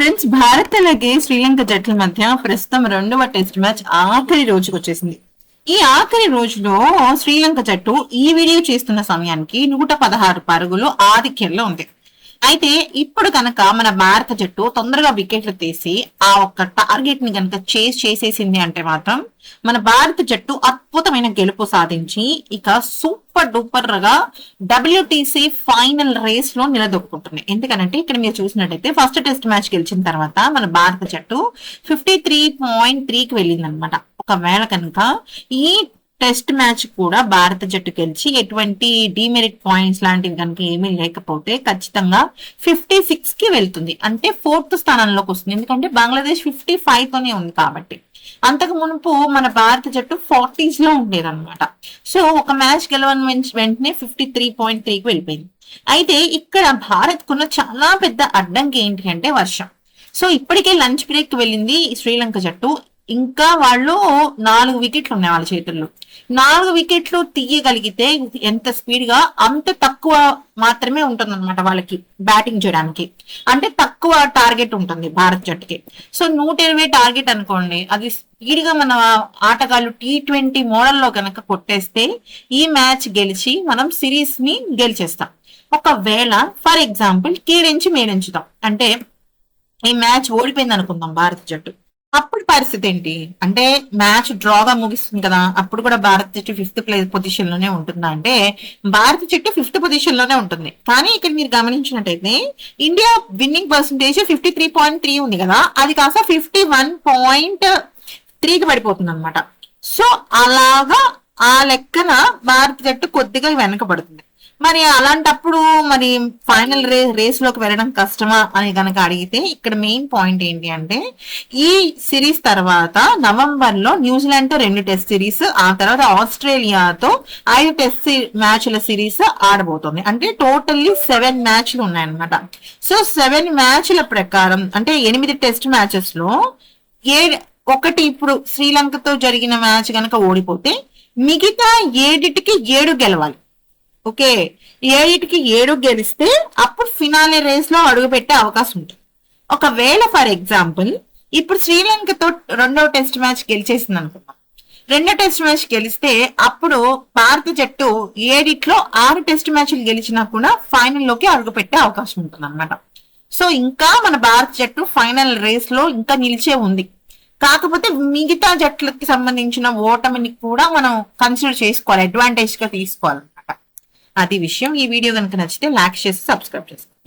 Friends, Bharat అలాగే శ్రీలంక జట్ల మధ్య ప్రస్తుతం రెండవ టెస్ట్ మ్యాచ్ ఆఖరి రోజుకు వచ్చేసింది. ఈ ఆఖరి రోజులో శ్రీలంక జట్టు ఈ వీడియో చేస్తున్న సమయానికి 116 పరుగులు ఆధిక్యంలో ఉంది. అయితే ఇప్పుడు కనుక మన భారత జట్టు తొందరగా వికెట్లు తీసి ఆ ఒక్క టార్గెట్ ని కనుక చేసేసింది అంటే మాత్రం మన భారత జట్టు అద్భుతమైన గెలుపు సాధించి ఇక సూపర్ డూపర్ గా WTC ఫైనల్ రేస్ లో నిలదొక్కుంటుంది. ఎందుకంటే ఇక్కడ మీరు చూసినట్టయితే ఫస్ట్ టెస్ట్ మ్యాచ్ గెలిచిన తర్వాత మన భారత జట్టు 53.3కి వెళ్ళింది అనమాట. ఒకవేళ కనుక ఈ టెస్ట్ మ్యాచ్ కూడా భారత జట్టు గెలిచి ఎటువంటి డిమెరిట్ పాయింట్స్ లాంటివి కనుక ఏమీ లేకపోతే ఖచ్చితంగా 56 కి వెళ్తుంది. అంటే 4th స్థానంలోకి వస్తుంది. ఎందుకంటే బంగ్లాదేశ్ 55 తోనే ఉంది కాబట్టి. అంతకు మునుపు మన భారత జట్టు 40s లో ఉండేదన్నమాట. సో ఒక మ్యాచ్ గెలవని వెంటనే 53.3కి వెళ్ళిపోయింది. అయితే ఇక్కడ భారత్ కున్న చాలా పెద్ద అడ్డంకి ఏంటి అంటే వర్షం. సో ఇప్పటికే లంచ్ బ్రేక్ వెళ్ళింది శ్రీలంక జట్టు. ఇంకా వాళ్ళు 4 వికెట్లు ఉన్నాయి వాళ్ళ చేతుల్లో. 4 వికెట్లు తీయగలిగితే ఎంత స్పీడ్ గా అంత తక్కువ మాత్రమే ఉంటుంది అనమాట వాళ్ళకి బ్యాటింగ్ చేయడానికి. అంటే తక్కువ టార్గెట్ ఉంటుంది భారత్ జట్టుకి. సో 120 టార్గెట్ అనుకోండి, అది స్పీడ్ గా మన ఆటగాళ్ళు T20 మోడల్లో కనుక కొట్టేస్తే ఈ మ్యాచ్ గెలిచి మనం సిరీస్ ని గెలిచేస్తాం. ఒకవేళ ఫర్ ఎగ్జాంపుల్ కీడించి మేడించుతాం అంటే ఈ మ్యాచ్ ఓడిపోయింది అనుకుందాం భారత జట్టు. అప్పుడు పరిస్థితి ఏంటి అంటే మ్యాచ్ డ్రాగా ముగిస్తుంది కదా, అప్పుడు కూడా భారత జట్టు 5th పొజిషన్ లోనే ఉంటుందా అంటే భారత జట్టు 5th పొజిషన్ లోనే ఉంటుంది. కానీ ఇక్కడ మీరు గమనించినట్టయితే ఇండియా విన్నింగ్ పర్సంటేజ్ 53.3 ఉంది కదా, అది కాస్త 51.3కి పడిపోతుంది అనమాట. సో అలాగా ఆ లెక్కన భారత జట్టు కొద్దిగా వెనకబడుతుంది. మరి అలాంటప్పుడు మరి ఫైనల్ రేస్ లోకి వెళ్ళడం కష్టమా అని కనుక అడిగితే ఇక్కడ మెయిన్ పాయింట్ ఏంటి అంటే ఈ సిరీస్ తర్వాత నవంబర్ లో న్యూజిలాండ్ తో 2 టెస్ట్ సిరీస్, ఆ తర్వాత ఆస్ట్రేలియాతో 5 టెస్ట్ మ్యాచ్ల సిరీస్ ఆడబోతోంది. అంటే టోటల్లీ 7 మ్యాచ్లు ఉన్నాయన్నమాట. సో 7 మ్యాచ్ల ప్రకారం అంటే 8 టెస్ట్ మ్యాచెస్ లో ఒకటి ఇప్పుడు శ్రీలంకతో జరిగిన మ్యాచ్ కనుక ఓడిపోతే మిగతా 7కి 7 గెలవాలి. ఓకే, 7కి 7 గెలిస్తే అప్పుడు ఫినాలే రేస్ లో అడుగు పెట్టే అవకాశం ఉంటుంది. ఒకవేళ ఫర్ ఎగ్జాంపుల్ ఇప్పుడు శ్రీలంకతో 2వ టెస్ట్ మ్యాచ్ గెలిచేసింది అనుకుందాం. 2వ టెస్ట్ మ్యాచ్ గెలిస్తే అప్పుడు భారత జట్టు 7లో 6 టెస్ట్ మ్యాచ్లు గెలిచినా కూడా ఫైనల్ లోకి అడుగు పెట్టే అవకాశం ఉంటుంది అనమాట. సో ఇంకా మన భారత జట్టు ఫైనల్ రేస్ లో ఇంకా నిలిచే ఉంది. కాకపోతే మిగతా జట్లకి సంబంధించిన ఓటమిని కూడా మనం కన్సిడర్ చేసుకోవాలి, అడ్వాంటేజ్ గా తీసుకోవాలి. అది విషయం. ఈ వీడియో కనుక నచ్చితే లైక్ చేసి సబ్స్క్రైబ్ చేసుకోండి.